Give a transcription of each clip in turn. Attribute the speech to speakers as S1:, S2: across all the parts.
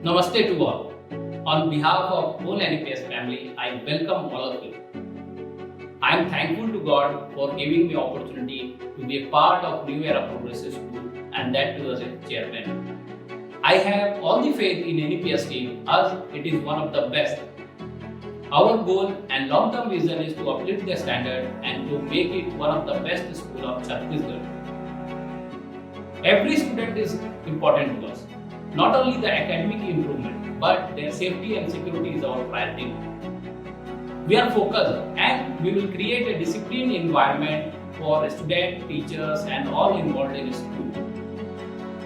S1: Namaste to all. On behalf of whole NPS family, I welcome all of you. I am thankful to God for giving me opportunity to be a part of New Era Progressive School and that too as a chairman. I have all the faith in NPS team as it is one of the best. Our goal and long-term vision is to uplift the standard and to make it one of the best schools of Chhattisgarh. Every student is important to us. Not only the academic improvement, but their safety and security is our priority. We are focused and we will create a disciplined environment for students, teachers and all involved in school.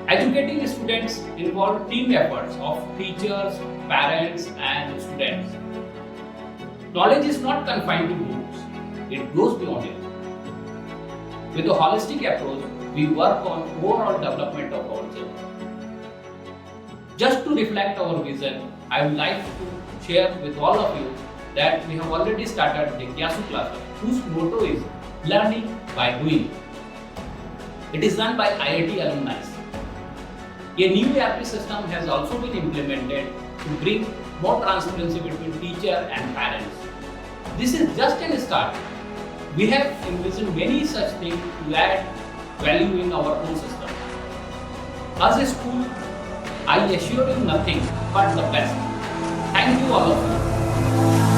S1: Educating students involves team efforts of teachers, parents and students. Knowledge is not confined to books, it goes beyond it. With a holistic approach, we work on overall development of our children. Just to reflect our vision, I would like to share with all of you that we have already started the Kyasu class, whose motto is learning by doing. It is run by IIT alumni. A new ERP system has also been implemented to bring more transparency between teacher and parents. This is just a start. We have envisioned many such things to add value in our own system. As a school, I assure you nothing but the best. Thank you all of you.